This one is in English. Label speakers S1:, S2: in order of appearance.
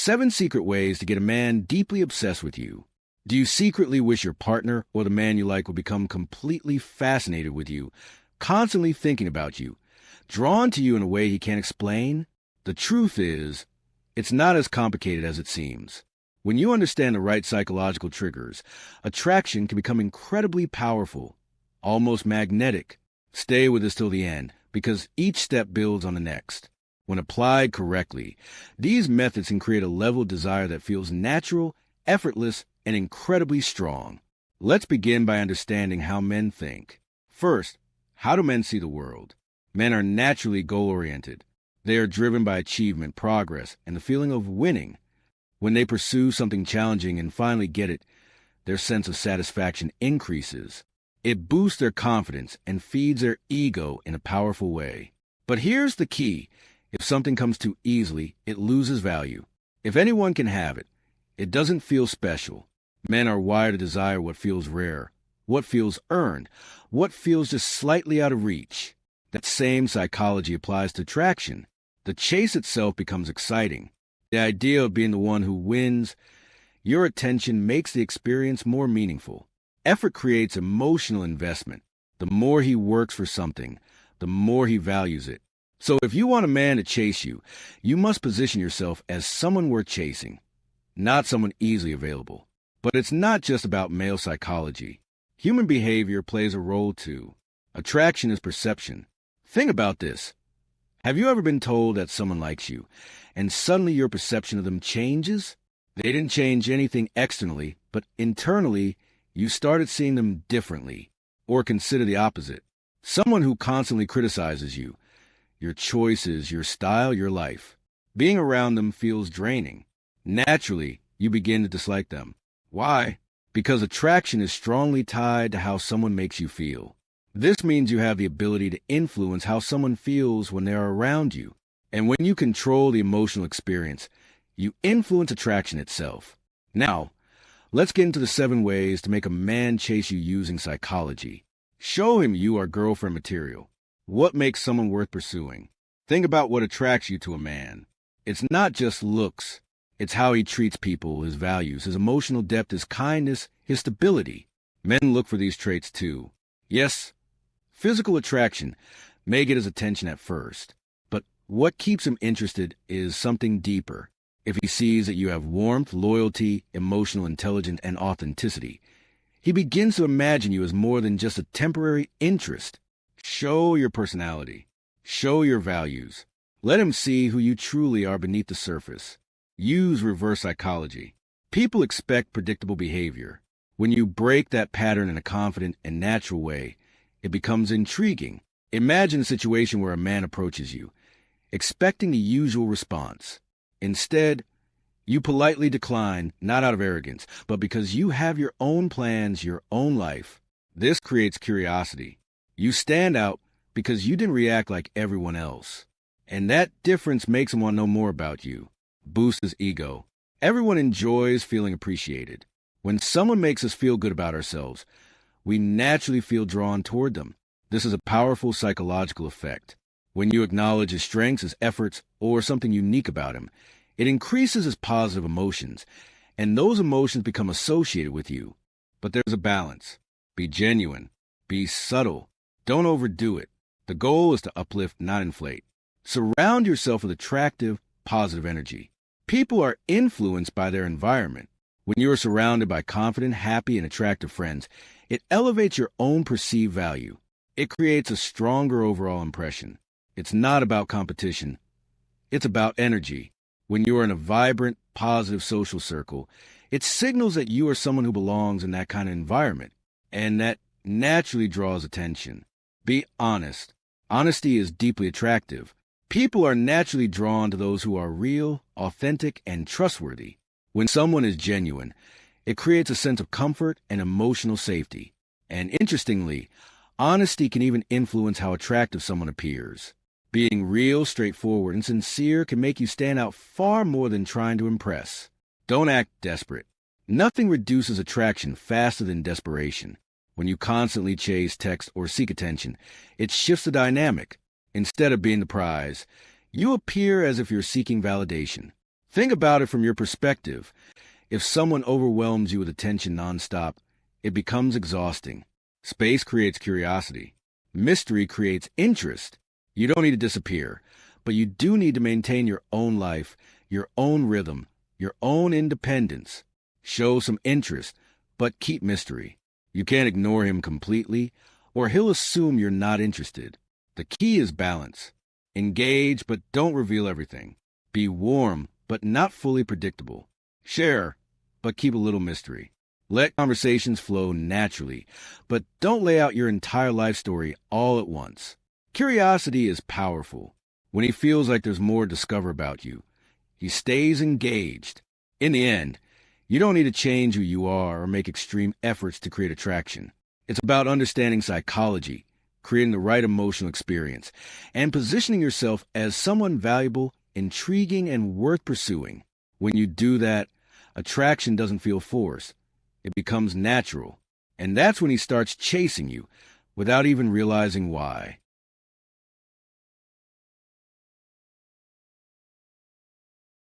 S1: 7 secret ways to get a man deeply obsessed with you. Do you secretly wish your partner or the man you like would become completely fascinated with you, constantly thinking about you, drawn to you in a way he can't explain? The truth is, it's not as complicated as it seems. When you understand the right psychological triggers, attraction can become incredibly powerful, almost magnetic. Stay with us till the end, because each step builds on the next. When applied correctly, these methods can create a level of desire that feels natural, effortless, and incredibly strong. Let's begin by understanding how men think. First, how do men see the world? Men are naturally goal-oriented. They are driven by achievement, progress, and the feeling of winning. When they pursue something challenging and finally get it, their sense of satisfaction increases. It boosts their confidence and feeds their ego in a powerful way. But here's the key. If something comes too easily, it loses value. If anyone can have it, it doesn't feel special. Men are wired to desire what feels rare, what feels earned, what feels just slightly out of reach. That same psychology applies to attraction. The chase itself becomes exciting. The idea of being the one who wins your attention makes the experience more meaningful. Effort creates emotional investment. The more he works for something, the more he values it. So if you want a man to chase you, you must position yourself as someone worth chasing, not someone easily available. But it's not just about male psychology. Human behavior plays a role too. Attraction is perception. Think about this. Have you ever been told that someone likes you, and suddenly your perception of them changes? They didn't change anything externally, but internally, you started seeing them differently. Or consider the opposite. Someone who constantly criticizes you, your choices, your style, your life. Being around them feels draining. Naturally, you begin to dislike them. Why? Because attraction is strongly tied to how someone makes you feel. This means you have the ability to influence how someone feels when they are around you. And when you control the emotional experience, you influence attraction itself. Now, let's get into the 7 ways to make a man chase you using psychology. Show him you are girlfriend material. What makes someone worth pursuing? Think about what attracts you to a man. It's not just looks. It's how he treats people, his values, his emotional depth, his kindness, his stability. Men look for these traits too. Yes, physical attraction may get his attention at first, but what keeps him interested is something deeper. If he sees that you have warmth, loyalty, emotional intelligence, and authenticity, he begins to imagine you as more than just a temporary interest. Show your personality. Show your values. Let him see who you truly are beneath the surface. Use reverse psychology. People expect predictable behavior. When you break that pattern in a confident and natural way, it becomes intriguing. Imagine a situation where a man approaches you, expecting the usual response. Instead, you politely decline, not out of arrogance, but because you have your own plans, your own life. This creates curiosity. You stand out because you didn't react like everyone else. And that difference makes him want to know more about you. Boosts his ego. Everyone enjoys feeling appreciated. When someone makes us feel good about ourselves, we naturally feel drawn toward them. This is a powerful psychological effect. When you acknowledge his strengths, his efforts, or something unique about him, it increases his positive emotions, and those emotions become associated with you. But there's a balance. Be genuine. Be subtle. Don't overdo it. The goal is to uplift, not inflate. Surround yourself with attractive, positive energy. People are influenced by their environment. When you are surrounded by confident, happy, and attractive friends, it elevates your own perceived value. It creates a stronger overall impression. It's not about competition. It's about energy. When you are in a vibrant, positive social circle, it signals that you are someone who belongs in that kind of environment, and that naturally draws attention. Be honest. Honesty is deeply attractive. People are naturally drawn to those who are real, authentic, and trustworthy. When someone is genuine, it creates a sense of comfort and emotional safety. And interestingly, honesty can even influence how attractive someone appears. Being real, straightforward, and sincere can make you stand out far more than trying to impress. Don't act desperate. Nothing reduces attraction faster than desperation. When you constantly chase, text, or seek attention, it shifts the dynamic. Instead of being the prize, you appear as if you're seeking validation. Think about it from your perspective. If someone overwhelms you with attention nonstop, it becomes exhausting. Space creates curiosity. Mystery creates interest. You don't need to disappear, but you do need to maintain your own life, your own rhythm, your own independence. Show some interest, but keep mystery. You can't ignore him completely, or he'll assume you're not interested. The key is balance. Engage, but don't reveal everything. Be warm, but not fully predictable. Share, but keep a little mystery. Let conversations flow naturally, but don't lay out your entire life story all at once. Curiosity is powerful. When he feels like there's more to discover about you, he stays engaged. In the end, you don't need to change who you are or make extreme efforts to create attraction. It's about understanding psychology, creating the right emotional experience, and positioning yourself as someone valuable, intriguing, and worth pursuing. When you do that, attraction doesn't feel forced. It becomes natural. And that's when he starts chasing you without even realizing why.